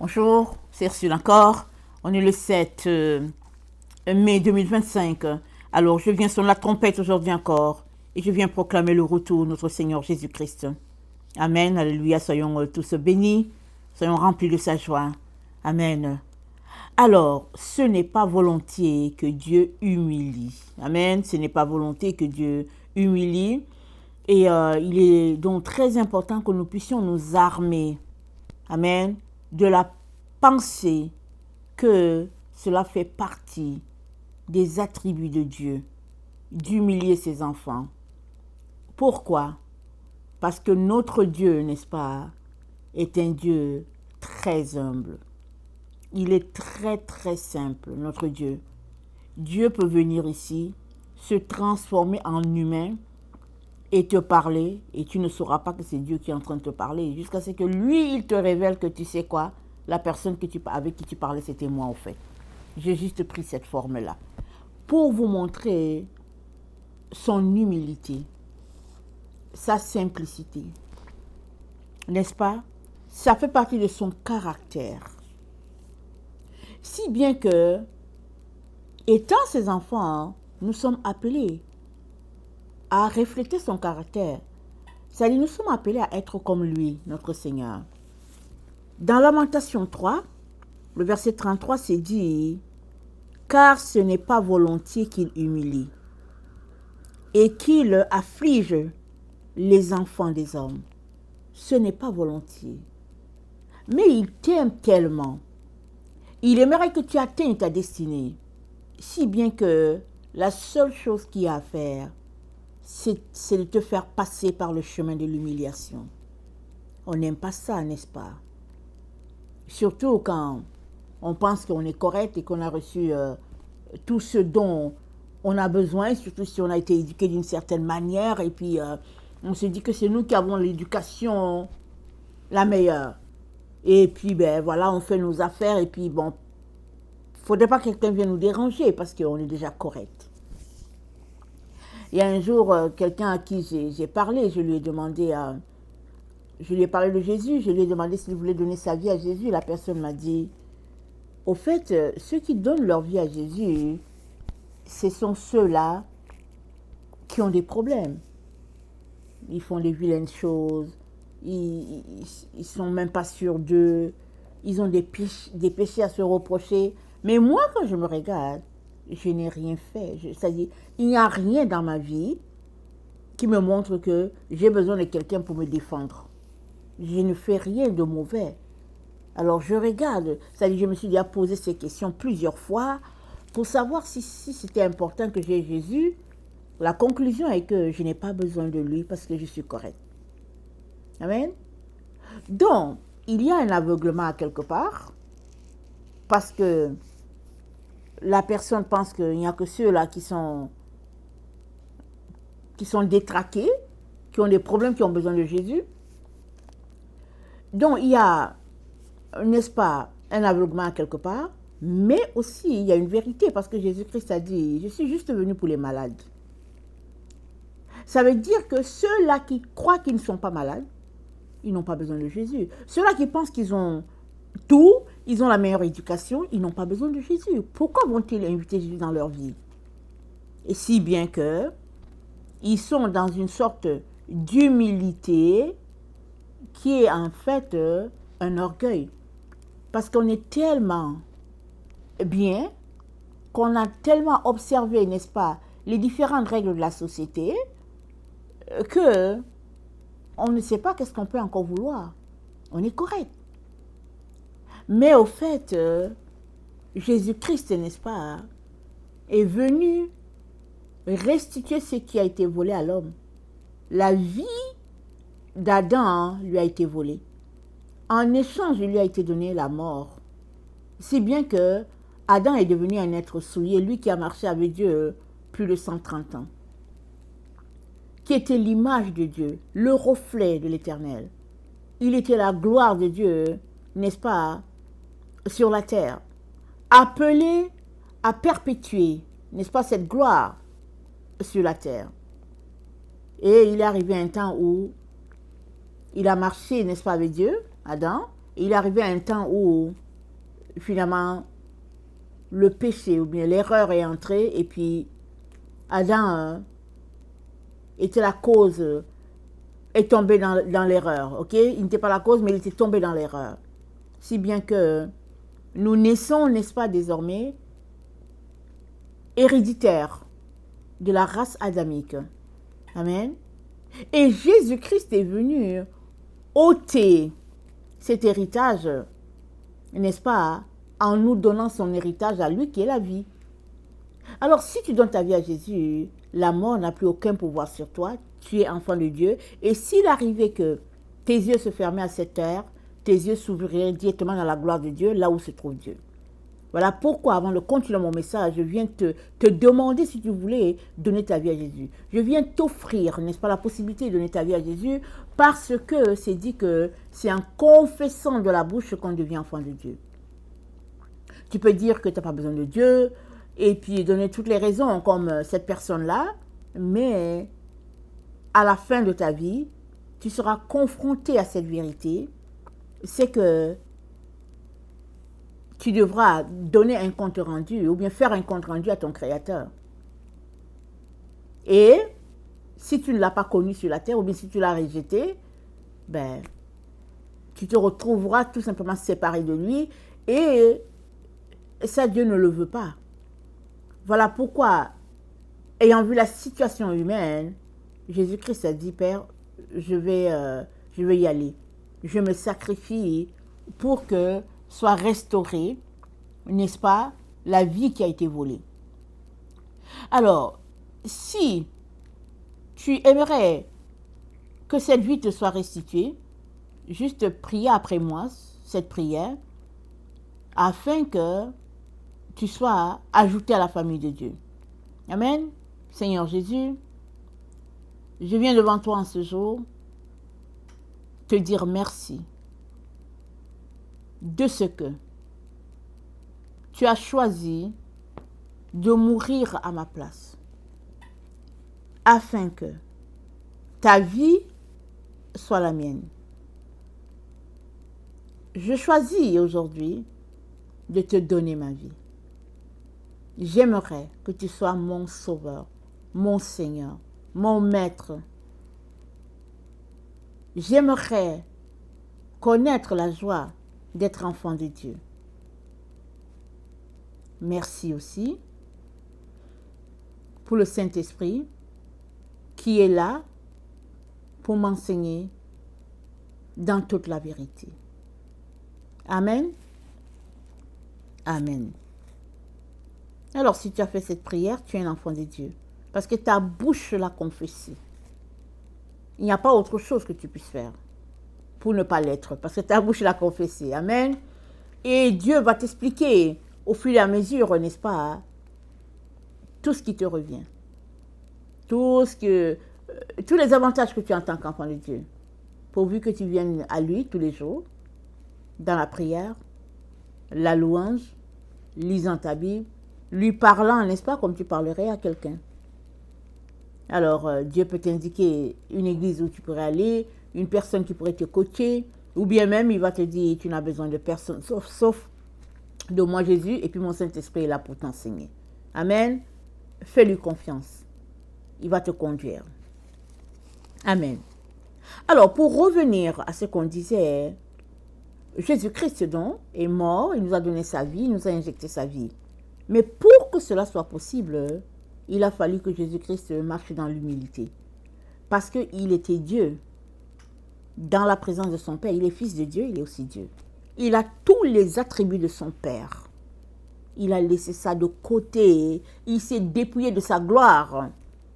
Bonjour, c'est Ursule encore. On est le 7 mai 2025. Alors, je viens sur la trompette aujourd'hui encore et je viens proclamer le retour de notre Seigneur Jésus-Christ. Amen, alléluia, soyons tous bénis, soyons remplis de sa joie. Amen. Alors, ce n'est pas volontiers que Dieu humilie. Amen, ce n'est pas volontiers que Dieu humilie. Et il est donc très important que nous puissions nous armer. Amen. De la pensée que cela fait partie des attributs de Dieu, d'humilier ses enfants. Pourquoi? Parce que notre Dieu, n'est-ce pas, est un Dieu très humble. Il est très très simple, notre Dieu. Dieu peut venir ici, se transformer en humain et te parler, et tu ne sauras pas que c'est Dieu qui est en train de te parler, jusqu'à ce que lui, il te révèle que tu sais quoi, la personne avec qui tu parlais, c'était moi en fait. J'ai juste pris cette forme-là pour vous montrer son humilité, sa simplicité. N'est-ce pas? Ça fait partie de son caractère. Si bien que, étant ses enfants, nous sommes appelés à refléter son caractère. C'est-à-dire, nous sommes appelés à être comme lui, notre Seigneur. Dans Lamentation 3, le verset 33, c'est dit « Car ce n'est pas volontiers qu'il humilie et qu'il afflige les enfants des hommes. Ce n'est pas volontiers. Mais il t'aime tellement. Il aimerait que tu atteignes ta destinée, si bien que la seule chose qu'il y a à faire, c'est de te faire passer par le chemin de l'humiliation. On n'aime pas ça, n'est-ce pas? Surtout quand on pense qu'on est correct et qu'on a reçu tout ce dont on a besoin, surtout si on a été éduqué d'une certaine manière, et puis on se dit que c'est nous qui avons l'éducation la meilleure. Et puis, ben voilà, on fait nos affaires, et puis bon, il ne faudrait pas que quelqu'un vienne nous déranger, parce qu'on est déjà correct. Il y a un jour, quelqu'un à qui j'ai parlé, je lui ai parlé de Jésus, je lui ai demandé s'il voulait donner sa vie à Jésus. La personne m'a dit, au fait, ceux qui donnent leur vie à Jésus, ce sont ceux-là qui ont des problèmes. Ils font des vilaines choses, ils ne sont même pas sûrs d'eux, ils ont des péchés à se reprocher. Mais moi, quand je me regarde, je n'ai rien fait. C'est-à-dire, il n'y a rien dans ma vie qui me montre que j'ai besoin de quelqu'un pour me défendre. Je ne fais rien de mauvais. Alors je regarde, c'est-à-dire je me suis déjà posé ces questions plusieurs fois pour savoir si c'était important que j'ai Jésus. La conclusion est que je n'ai pas besoin de lui parce que je suis correcte. Amen. Donc, il y a un aveuglement à quelque part parce que la personne pense qu'il n'y a que ceux-là qui sont détraqués, qui ont des problèmes, qui ont besoin de Jésus. Donc, il y a, n'est-ce pas, un aveuglement à quelque part, mais aussi il y a une vérité parce que Jésus-Christ a dit, je suis juste venu pour les malades. Ça veut dire que ceux-là qui croient qu'ils ne sont pas malades, ils n'ont pas besoin de Jésus. Ceux-là qui pensent qu'ils ont tout, ils ont la meilleure éducation, ils n'ont pas besoin de Jésus. Pourquoi vont-ils inviter Jésus dans leur vie? Et si bien que ils sont dans une sorte d'humilité qui est en fait un orgueil. Parce qu'on est tellement bien, qu'on a tellement observé, n'est-ce pas, les différentes règles de la société, que on ne sait pas qu'est-ce qu'on peut encore vouloir. On est correct. Mais au fait, Jésus-Christ, n'est-ce pas, est venu restituer ce qui a été volé à l'homme. La vie d'Adam lui a été volée. En échange, il lui a été donné la mort. Si bien que Adam est devenu un être souillé, lui qui a marché avec Dieu plus de 130 ans, qui était l'image de Dieu, le reflet de l'Éternel. Il était la gloire de Dieu, n'est-ce pas, sur la terre, appelé à perpétuer, n'est-ce pas, cette gloire sur la terre. Et il est arrivé un temps où il a marché, n'est-ce pas, avec Dieu, Adam, il est arrivé à un temps où, finalement, le péché ou bien l'erreur est entrée et puis Adam était la cause, est tombé dans l'erreur, ok? Il n'était pas la cause, mais il était tombé dans l'erreur. Si bien que nous naissons, n'est-ce pas, désormais, héréditaires de la race adamique. Amen. Et Jésus-Christ est venu ôter cet héritage, n'est-ce pas, en nous donnant son héritage à lui qui est la vie. Alors si tu donnes ta vie à Jésus, la mort n'a plus aucun pouvoir sur toi, tu es enfant de Dieu. Et s'il arrivait que tes yeux se fermaient à cette heure, tes yeux s'ouvriraient directement dans la gloire de Dieu, là où se trouve Dieu. Voilà pourquoi, avant de continuer mon message, je viens te demander si tu voulais donner ta vie à Jésus. Je viens t'offrir, n'est-ce pas, la possibilité de donner ta vie à Jésus parce que c'est dit que c'est en confessant de la bouche qu'on devient enfant de Dieu. Tu peux dire que tu n'as pas besoin de Dieu et puis donner toutes les raisons comme cette personne-là, mais à la fin de ta vie, tu seras confronté à cette vérité, c'est que tu devras donner un compte rendu ou bien faire un compte rendu à ton Créateur. Et si tu ne l'as pas connu sur la terre ou bien si tu l'as rejeté, ben, tu te retrouveras tout simplement séparé de lui et ça, Dieu ne le veut pas. Voilà pourquoi, ayant vu la situation humaine, Jésus-Christ a dit, Père, je vais y aller. Je me sacrifie pour que soit restaurée, n'est-ce pas, la vie qui a été volée. Alors, si tu aimerais que cette vie te soit restituée, juste prier après moi cette prière afin que tu sois ajouté à la famille de Dieu. Amen. Seigneur Jésus, je viens devant toi en ce jour te dire merci de ce que tu as choisi de mourir à ma place afin que ta vie soit la mienne. Je choisis aujourd'hui de te donner ma vie. J'aimerais que tu sois mon sauveur, mon Seigneur, mon maître. J'aimerais connaître la joie d'être enfant de Dieu. Merci aussi pour le Saint-Esprit qui est là pour m'enseigner dans toute la vérité. Amen. Amen. Alors, si tu as fait cette prière, tu es un enfant de Dieu. Parce que ta bouche l'a confessé. Il n'y a pas autre chose que tu puisses faire pour ne pas l'être. Parce que ta bouche l'a confessé. Amen. Et Dieu va t'expliquer au fur et à mesure, n'est-ce pas, tout ce qui te revient. Tous les avantages que tu as en tant qu'enfant de Dieu. Pourvu que tu viennes à lui tous les jours, dans la prière, la louange, lisant ta Bible, lui parlant, n'est-ce pas, comme tu parlerais à quelqu'un. Alors, Dieu peut t'indiquer une église où tu pourrais aller, une personne qui pourrait te coacher, ou bien même, il va te dire, tu n'as besoin de personne, sauf de moi, Jésus, et puis mon Saint-Esprit est là pour t'enseigner. Amen. Fais-lui confiance. Il va te conduire. Amen. Alors, pour revenir à ce qu'on disait, Jésus-Christ, donc, est mort, il nous a donné sa vie, il nous a injecté sa vie. Mais pour que cela soit possible, il a fallu que Jésus-Christ marche dans l'humilité. Parce qu'il était Dieu. Dans la présence de son Père, il est fils de Dieu, il est aussi Dieu. Il a tous les attributs de son Père. Il a laissé ça de côté. Il s'est dépouillé de sa gloire.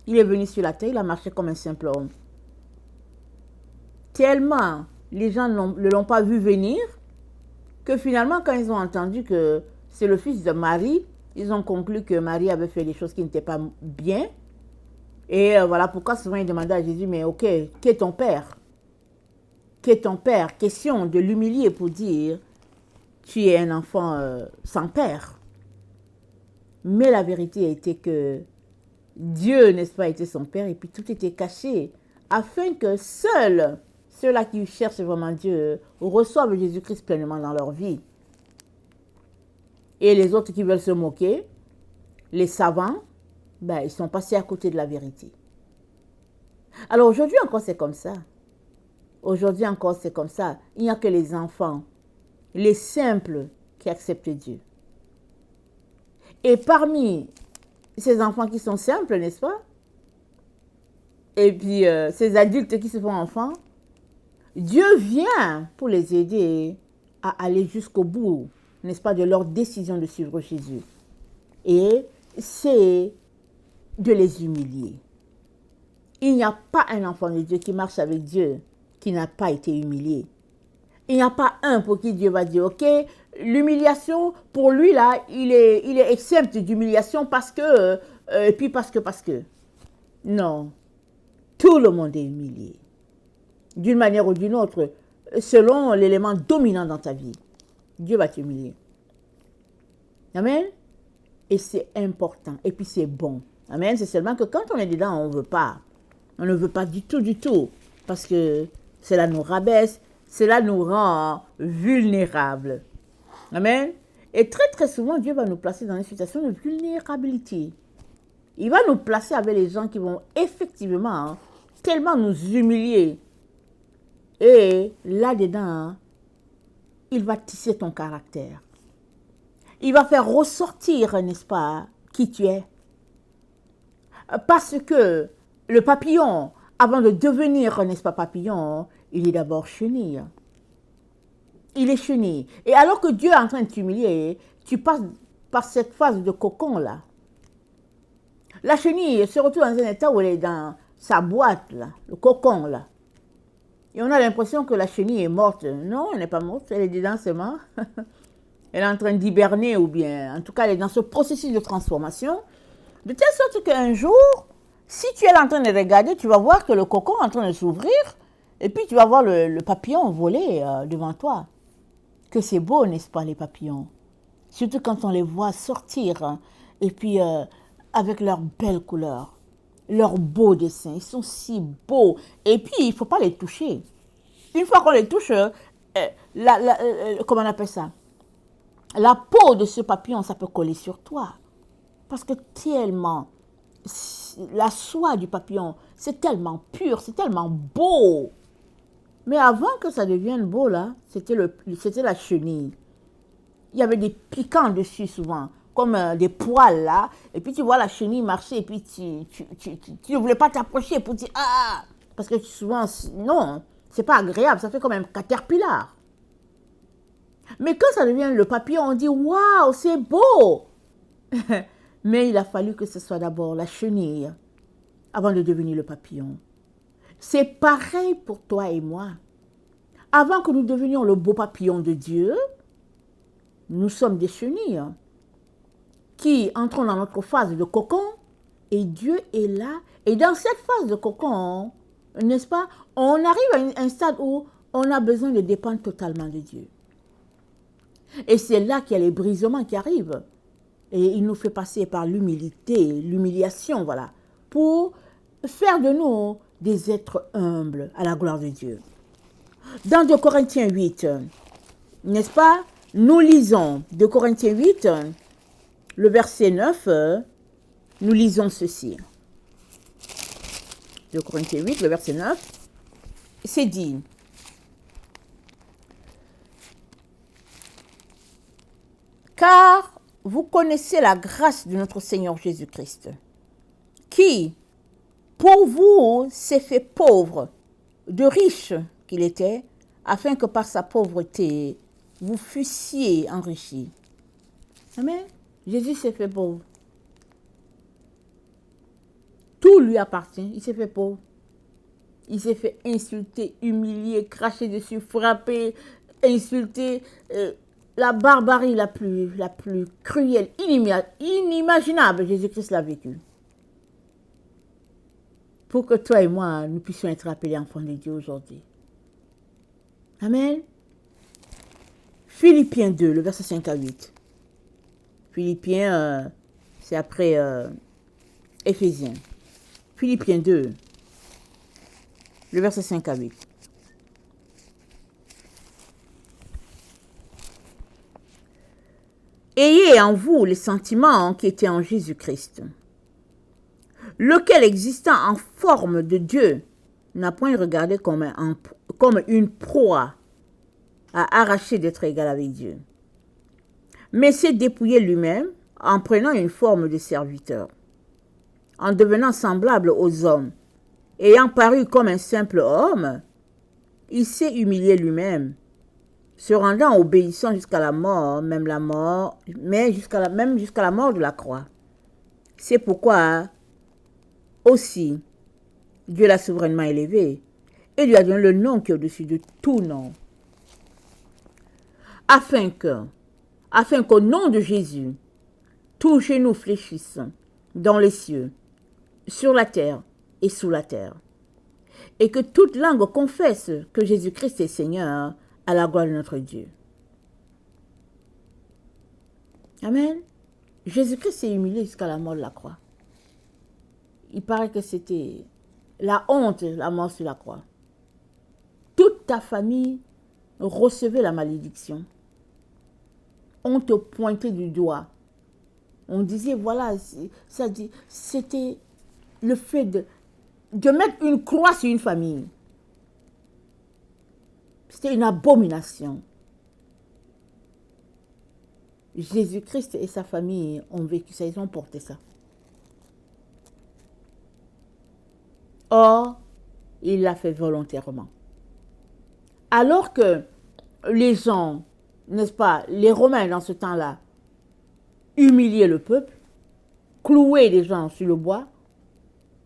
Il est venu sur la terre, il a marché comme un simple homme. Tellement les gens ne l'ont pas vu venir que finalement, quand ils ont entendu que c'est le fils de Marie, ils ont conclu que Marie avait fait des choses qui n'étaient pas bien. Et voilà pourquoi souvent ils demandaient à Jésus, mais ok, qui est ton père? Qui est ton père? Question de l'humilier pour dire, tu es un enfant sans père. Mais la vérité était que Dieu, n'est-ce pas, était son père et puis tout était caché afin que seul ceux-là qui cherchent vraiment Dieu reçoivent Jésus-Christ pleinement dans leur vie. Et les autres qui veulent se moquer, les savants, ben, ils sont passés à côté de la vérité. Alors aujourd'hui encore, c'est comme ça. Aujourd'hui encore, c'est comme ça. Il n'y a que les enfants, les simples qui acceptent Dieu. Et parmi ces enfants qui sont simples, n'est-ce pas? Et puis ces adultes qui se font enfants, Dieu vient pour les aider à aller jusqu'au bout, n'est-ce pas, de leur décision de suivre Jésus. Et c'est de les humilier. Il n'y a pas un enfant de Dieu qui marche avec Dieu qui n'a pas été humilié. Il n'y a pas un pour qui Dieu va dire, ok, l'humiliation, pour lui, là, il est exempt d'humiliation parce que, et puis parce que. Non, tout le monde est humilié. D'une manière ou d'une autre, selon l'élément dominant dans ta vie. Dieu va t'humilier. Amen. Et c'est important. Et puis c'est bon. Amen. C'est seulement que quand on est dedans, on ne veut pas. On ne veut pas du tout, du tout. Parce que cela nous rabaisse, cela nous rend vulnérables. Amen. Et très, très souvent, Dieu va nous placer dans une situation de vulnérabilité. Il va nous placer avec les gens qui vont effectivement tellement nous humilier. Et là-dedans, il va tisser ton caractère. Il va faire ressortir, n'est-ce pas, qui tu es. Parce que le papillon, avant de devenir, n'est-ce pas, papillon, il est d'abord chenille. Il est chenille. Et alors que Dieu est en train de t'humilier, tu passes par cette phase de cocon-là. La chenille se retrouve dans un état où elle est dans sa boîte, là, le cocon, là. Et on a l'impression que la chenille est morte. Non, elle n'est pas morte, elle est dedans seulement. Elle est en train d'hiberner ou bien, en tout cas, elle est dans ce processus de transformation. De telle sorte qu'un jour, si tu es en train de regarder, tu vas voir que le cocon est en train de s'ouvrir et puis tu vas voir le papillon voler devant toi. Que c'est beau, n'est-ce pas, les papillons? Surtout quand on les voit sortir et puis avec leurs belles couleurs, leurs beaux dessins. Ils sont si beaux. Et puis, il ne faut pas les toucher. Une fois qu'on les touche, comment on appelle ça? La peau de ce papillon, ça peut coller sur toi. Parce que tellement, la soie du papillon, c'est tellement pur, c'est tellement beau. Mais avant que ça devienne beau, là, c'était la chenille. Il y avait des piquants dessus souvent, comme des poils, là. Et puis tu vois la chenille marcher, et puis tu ne voulais pas t'approcher pour dire, ah, parce que souvent, non, c'est pas agréable, ça fait comme un caterpillar. Mais quand ça devient le papillon, on dit, waouh, c'est beau. Mais il a fallu que ce soit d'abord la chenille avant de devenir le papillon. C'est pareil pour toi et moi. Avant que nous devenions le beau papillon de Dieu, nous sommes des chenilles qui entrons dans notre phase de cocon et Dieu est là. Et dans cette phase de cocon, n'est-ce pas, on arrive à un stade où on a besoin de dépendre totalement de Dieu. Et c'est là qu'il y a les brisements qui arrivent. Et il nous fait passer par l'humilité, l'humiliation, voilà, pour faire de nous des êtres humbles à la gloire de Dieu. Dans 2 Corinthiens 8, n'est-ce pas, nous lisons 2 Corinthiens 8, le verset 9, nous lisons ceci. 2 Corinthiens 8, le verset 9, c'est dit, car vous connaissez la grâce de notre Seigneur Jésus-Christ, qui, pour vous, s'est fait pauvre, de riche qu'il était, afin que par sa pauvreté, vous fussiez enrichis. Amen. Jésus s'est fait pauvre. Tout lui appartient. Il s'est fait pauvre. Il s'est fait insulter, humilier, cracher dessus, frapper, insulter. La barbarie la plus cruelle, inimaginable, Jésus-Christ l'a vécu. Pour que toi et moi, nous puissions être appelés enfants de Dieu aujourd'hui. Amen. Philippiens 2, le verset 5 à 8. Philippiens, c'est après Éphésiens. Philippiens 2, le verset 5 à 8. ayez en vous les sentiments qui étaient en Jésus-Christ, lequel existant en forme de Dieu, n'a point regardé comme une proie à arracher d'être égal avec Dieu, mais s'est dépouillé lui-même en prenant une forme de serviteur, en devenant semblable aux hommes, ayant paru comme un simple homme, il s'est humilié lui-même, se rendant obéissant jusqu'à la mort, même jusqu'à la mort de la croix. C'est pourquoi aussi Dieu l'a souverainement élevé et lui a donné le nom qui est au-dessus de tout nom, afin qu'au nom de Jésus, tout genou fléchisse dans les cieux, sur la terre et sous la terre, et que toute langue confesse que Jésus-Christ est Seigneur, à la gloire de notre Dieu. Amen. Jésus-Christ s'est humilié jusqu'à la mort de la croix. Il paraît que c'était la honte, la mort sur la croix. Toute ta famille recevait la malédiction. On te pointait du doigt. On disait, voilà, c'était le fait de mettre une croix sur une famille. C'était une abomination. Jésus-Christ et sa famille ont vécu ça, ils ont porté ça. Or, il l'a fait volontairement. Alors que les gens, n'est-ce pas, les Romains dans ce temps-là, humiliaient le peuple, clouaient les gens sur le bois,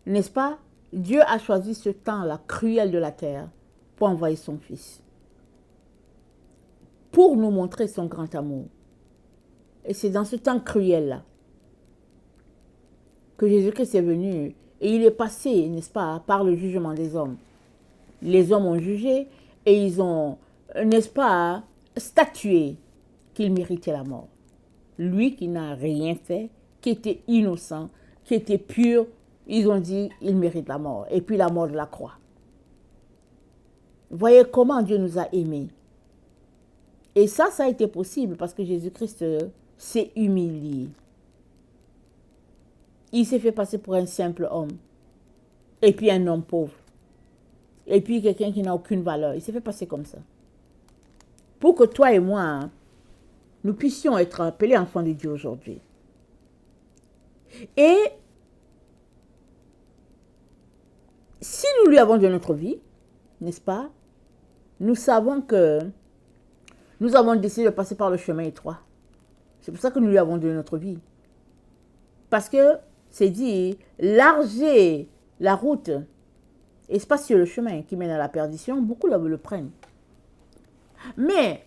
n'est-ce pas, Dieu a choisi ce temps-là cruel de la terre pour envoyer son Fils, pour nous montrer son grand amour. Et c'est dans ce temps cruel-là que Jésus-Christ est venu et il est passé, n'est-ce pas, par le jugement des hommes. Les hommes ont jugé et ils ont, n'est-ce pas, statué qu'il méritait la mort. Lui qui n'a rien fait, qui était innocent, qui était pur, ils ont dit il mérite la mort. Et puis la mort de la croix. Voyez comment Dieu nous a aimés. Et ça a été possible parce que Jésus-Christ s'est humilié. Il s'est fait passer pour un simple homme. Et puis un homme pauvre. Et puis quelqu'un qui n'a aucune valeur. Il s'est fait passer comme ça. Pour que toi et moi, nous puissions être appelés enfants de Dieu aujourd'hui. Et si nous lui avons donné notre vie, n'est-ce pas, nous savons que nous avons décidé de passer par le chemin étroit. C'est pour ça que nous lui avons donné notre vie. Parce que c'est dit, larger la route et spacieux le chemin qui mène à la perdition, beaucoup le prennent. Mais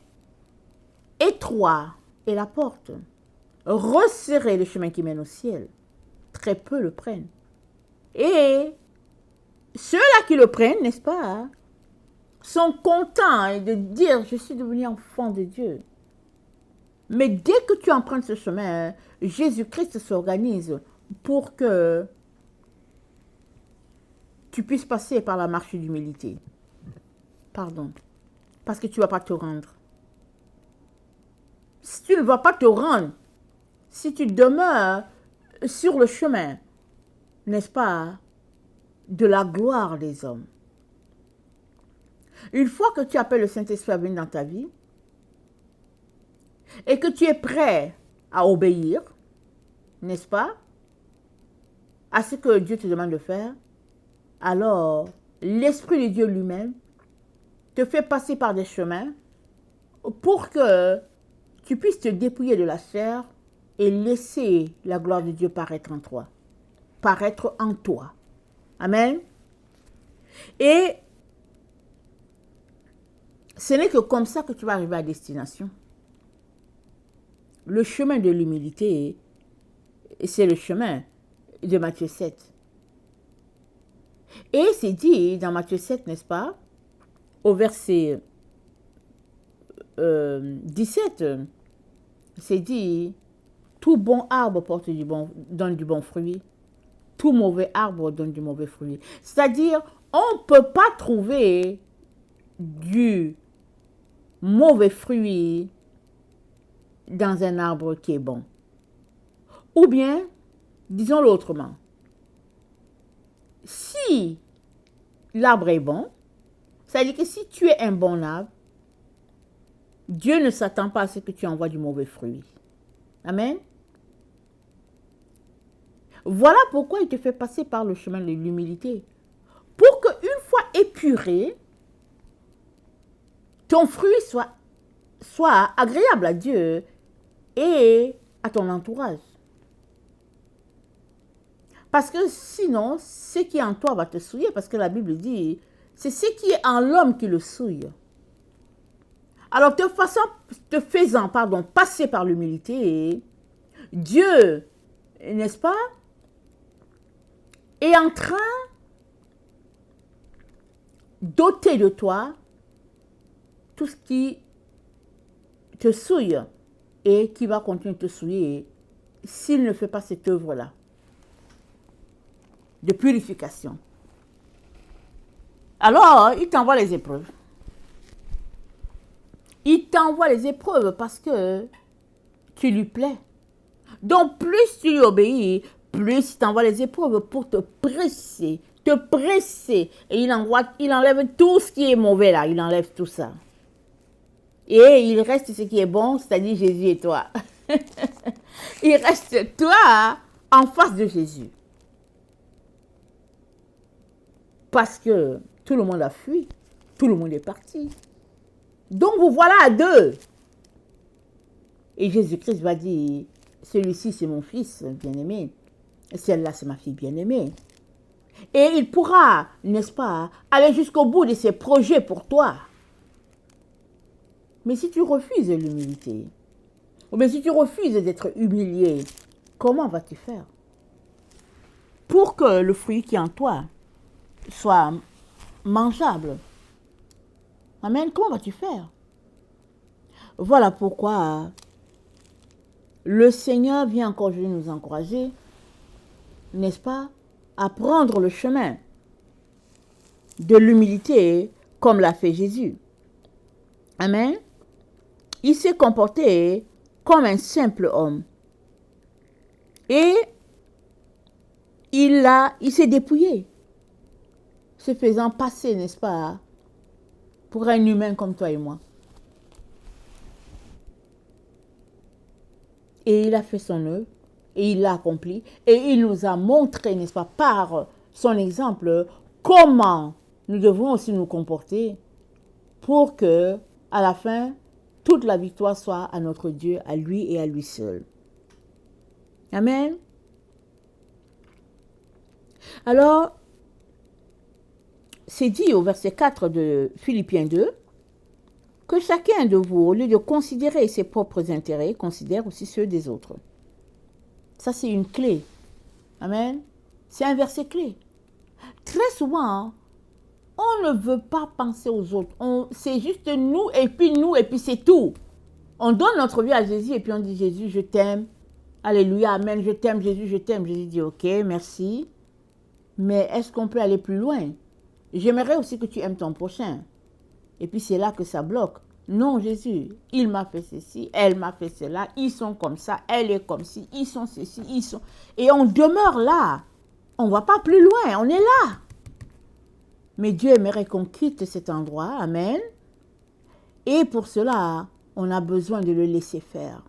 étroit est la porte, resserrer le chemin qui mène au ciel, très peu le prennent. Et ceux-là qui le prennent, n'est-ce pas, sont contents de dire, je suis devenu enfant de Dieu. Mais dès que tu empruntes ce chemin, Jésus-Christ s'organise pour que tu puisses passer par la marche d'humilité. Pardon. Parce que tu ne vas pas te rendre. Si tu ne vas pas te rendre, si tu demeures sur le chemin, n'est-ce pas, de la gloire des hommes. Une fois que tu appelles le Saint-Esprit à venir dans ta vie, et que tu es prêt à obéir, n'est-ce pas, à ce que Dieu te demande de faire, alors l'Esprit de Dieu lui-même te fait passer par des chemins pour que tu puisses te dépouiller de la chair et laisser la gloire de Dieu paraître en toi. Paraître en toi. Amen. Et ce n'est que comme ça que tu vas arriver à destination. Le chemin de l'humilité, c'est le chemin de Matthieu 7. Et c'est dit dans Matthieu 7, n'est-ce pas, au verset 17, c'est dit, tout bon arbre donne du bon fruit, tout mauvais arbre donne du mauvais fruit. C'est-à-dire, on ne peut pas trouver du mauvais fruit dans un arbre qui est bon. Ou bien, disons-le autrement, si l'arbre est bon, ça veut dire que si tu es un bon arbre, Dieu ne s'attend pas à ce que tu envoies du mauvais fruit. Amen. Voilà pourquoi il te fait passer par le chemin de l'humilité. Pour qu'une fois épuré, ton fruit soit agréable à Dieu et à ton entourage. Parce que sinon, ce qui est en toi va te souiller, parce que la Bible dit, c'est ce qui est en l'homme qui le souille. Alors, te faisant passer par l'humilité, Dieu, n'est-ce pas, est en train d'ôter de toi tout ce qui te souille et qui va continuer de te souiller s'il ne fait pas cette œuvre-là de purification. Alors, il t'envoie les épreuves. Il t'envoie les épreuves parce que tu lui plais. Donc, plus tu lui obéis, plus il t'envoie les épreuves pour te presser. Et il enlève tout ce qui est mauvais là. Il enlève tout ça. Et il reste ce qui est bon, c'est-à-dire Jésus et toi. Il reste toi en face de Jésus. Parce que tout le monde a fui. Tout le monde est parti. Donc vous voilà à deux. Et Jésus-Christ va dire, celui-ci c'est mon fils bien-aimé. Celle-là c'est ma fille bien-aimée. Et il pourra, n'est-ce pas, aller jusqu'au bout de ses projets pour toi. Mais si tu refuses l'humilité, ou bien si tu refuses d'être humilié, comment vas-tu faire? Pour que le fruit qui est en toi soit mangeable. Amen. Comment vas-tu faire? Voilà pourquoi le Seigneur vient encore aujourd'hui nous encourager, n'est-ce pas, à prendre le chemin de l'humilité comme l'a fait Jésus. Amen. Il s'est comporté comme un simple homme. Et il s'est dépouillé, se faisant passer, n'est-ce pas, pour un humain comme toi et moi. Et il a fait son œuvre, et il l'a accompli, et il nous a montré, n'est-ce pas, par son exemple, comment nous devons aussi nous comporter pour que, à la fin, toute la victoire soit à notre Dieu, à lui et à lui seul. Amen. Alors, c'est dit au verset 4 de Philippiens 2, que chacun de vous, au lieu de considérer ses propres intérêts, considère aussi ceux des autres. Ça, c'est une clé. Amen. C'est un verset clé. Très souvent, on ne veut pas penser aux autres. C'est juste nous, et puis c'est tout. On donne notre vie à Jésus, et puis on dit, Jésus, je t'aime. Alléluia, amen, je t'aime, Jésus, je t'aime. Jésus dit, ok, merci. Mais est-ce qu'on peut aller plus loin? J'aimerais aussi que tu aimes ton prochain. Et puis c'est là que ça bloque. Non, Jésus, il m'a fait ceci, elle m'a fait cela, ils sont comme ça, elle est comme ci, ils sont ceci, ils sont... Et on demeure là. On ne va pas plus loin, on est là. Mais Dieu aimerait qu'on quitte cet endroit, amen. Et pour cela, on a besoin de le laisser faire.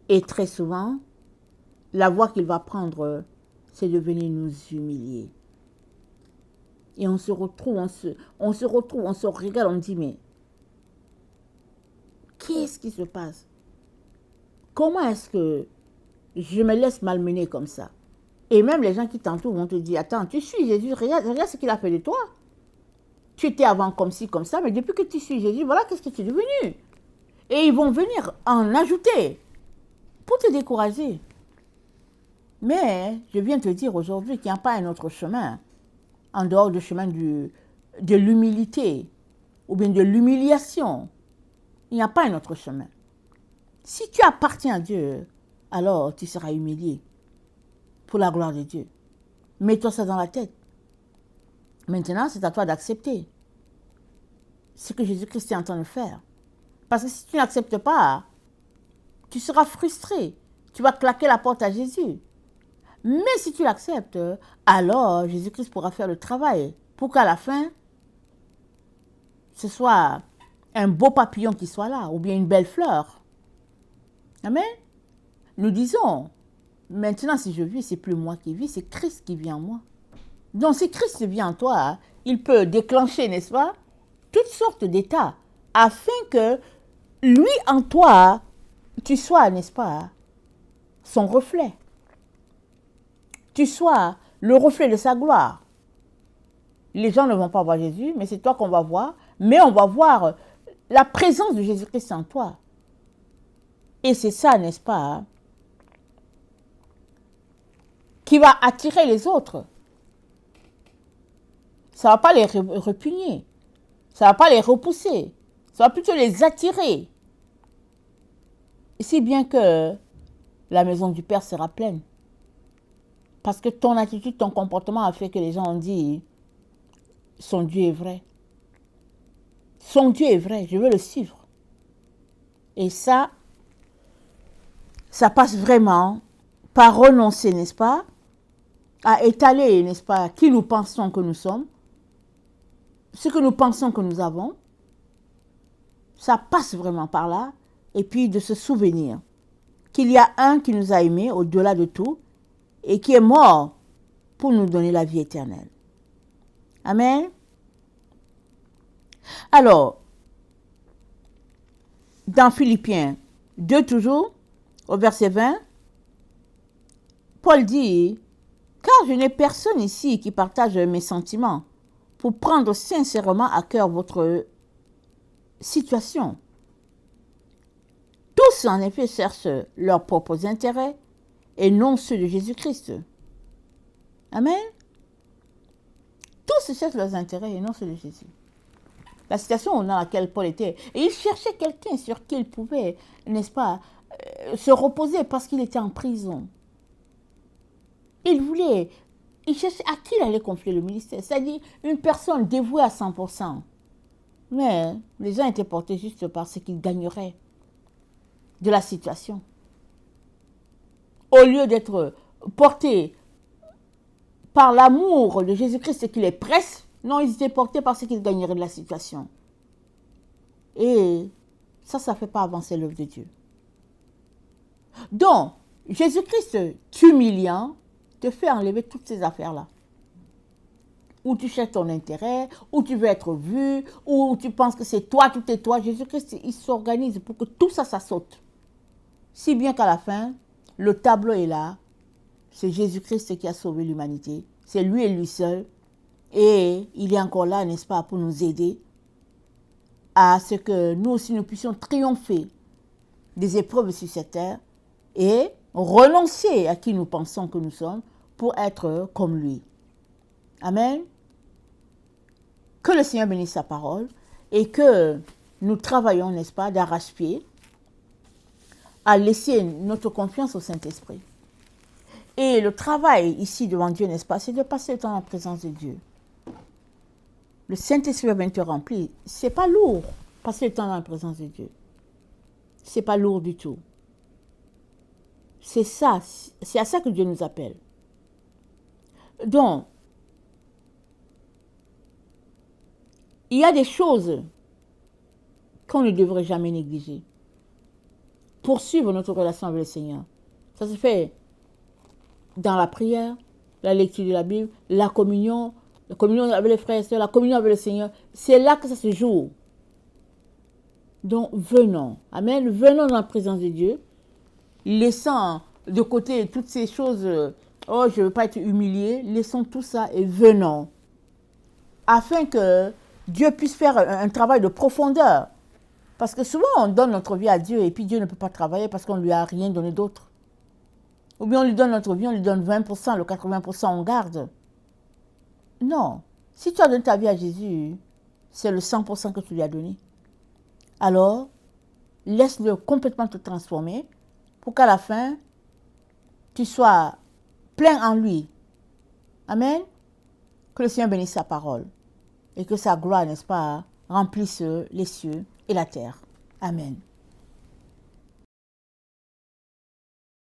Et très souvent, la voie qu'il va prendre, c'est de venir nous humilier. Et on se retrouve, on se regarde, on dit, mais qu'est-ce qui se passe? Comment est-ce que je me laisse malmener comme ça? Et même les gens qui t'entourent vont te dire, attends, tu suis Jésus, regarde ce qu'il a fait de toi. Tu étais avant comme ci, comme ça, mais depuis que tu suis Jésus, voilà qu'est-ce que tu es devenu. Et ils vont venir en ajouter pour te décourager. Mais je viens te dire aujourd'hui qu'il n'y a pas un autre chemin en dehors du chemin de l'humilité ou bien de l'humiliation. Il n'y a pas un autre chemin. Si tu appartiens à Dieu, alors tu seras humilié pour la gloire de Dieu. Mets-toi ça dans la tête. Maintenant, c'est à toi d'accepter ce que Jésus-Christ est en train de faire. Parce que si tu n'acceptes pas, tu seras frustré. Tu vas claquer la porte à Jésus. Mais si tu l'acceptes, alors Jésus-Christ pourra faire le travail pour qu'à la fin, ce soit un beau papillon qui soit là, ou bien une belle fleur. Amen. Nous disons, maintenant si je vis, c'est plus moi qui vis, c'est Christ qui vit en moi. Donc si Christ vient en toi, il peut déclencher, n'est-ce pas, toutes sortes d'états, afin que lui en toi, tu sois, n'est-ce pas, son reflet. Tu sois le reflet de sa gloire. Les gens ne vont pas voir Jésus, mais c'est toi qu'on va voir. Mais on va voir la présence de Jésus-Christ en toi. Et c'est ça, n'est-ce pas, qui va attirer les autres. Ça ne va pas les repugner. Ça ne va pas les repousser. Ça va plutôt les attirer. Si bien que la maison du Père sera pleine. Parce que ton attitude, ton comportement a fait que les gens ont dit, son Dieu est vrai. Son Dieu est vrai, je veux le suivre. Et ça passe vraiment par renoncer, n'est-ce pas, à étaler, n'est-ce pas, qui nous pensons que nous sommes, ce que nous pensons que nous avons. Ça passe vraiment par là. Et puis de se souvenir qu'il y a un qui nous a aimés au-delà de tout et qui est mort pour nous donner la vie éternelle. Amen. Alors, dans Philippiens 2 toujours, au verset 20, Paul dit, « Car je n'ai personne ici qui partage mes sentiments pour prendre sincèrement à cœur votre situation. Tous, en effet, cherchent leurs propres intérêts et non ceux de Jésus-Christ. » Amen. Tous cherchent leurs intérêts et non ceux de Jésus. La situation dans laquelle Paul était. Et il cherchait quelqu'un sur qui il pouvait, n'est-ce pas, se reposer parce qu'il était en prison. Il cherchait à qui il allait confier le ministère. C'est-à-dire une personne dévouée à 100%. Mais les gens étaient portés juste par ce qu'ils gagneraient de la situation. Au lieu d'être portés par l'amour de Jésus-Christ qui les presse, non, ils étaient portés par ce qu'ils gagneraient de la situation. Et ça ne fait pas avancer l'œuvre de Dieu. Donc, Jésus-Christ t'humiliant te fait enlever toutes ces affaires-là. Où tu cherches ton intérêt, où tu veux être vu, où tu penses que c'est toi, tout est toi. Jésus-Christ, il s'organise pour que tout ça, ça saute. Si bien qu'à la fin, le tableau est là. C'est Jésus-Christ qui a sauvé l'humanité. C'est lui et lui seul. Et il est encore là, n'est-ce pas, pour nous aider à ce que nous aussi, nous puissions triompher des épreuves sur cette terre et renoncer à qui nous pensons que nous sommes pour être comme lui. Amen. Que le Seigneur bénisse sa parole et que nous travaillons, n'est-ce pas, d'arrache-pied à laisser notre confiance au Saint-Esprit. Et le travail ici devant Dieu, n'est-ce pas, c'est de passer le temps en présence de Dieu. Le Saint-Esprit va venir te remplir. C'est pas lourd, passer le temps dans la présence de Dieu. C'est pas lourd du tout. C'est ça, c'est à ça que Dieu nous appelle. Donc, il y a des choses qu'on ne devrait jamais négliger. Poursuivre notre relation avec le Seigneur. Ça se fait dans la prière, la lecture de la Bible, la communion avec les frères et sœurs, la communion avec le Seigneur. C'est là que ça se joue. Donc, venons. Amen. Venons dans la présence de Dieu. Laissant de côté toutes ces choses. Oh, je ne veux pas être humilié. Laissons tout ça et venons. Afin que Dieu puisse faire un travail de profondeur. Parce que souvent, on donne notre vie à Dieu et puis Dieu ne peut pas travailler parce qu'on ne lui a rien donné d'autre. Ou bien on lui donne notre vie, on lui donne 20%, le 80% on garde. Non. Si tu as donné ta vie à Jésus, c'est le 100% que tu lui as donné. Alors, laisse-le complètement te transformer pour qu'à la fin, tu sois plein en lui. Amen. Que le Seigneur bénisse sa parole et que sa gloire, n'est-ce pas, remplisse les cieux et la terre. Amen.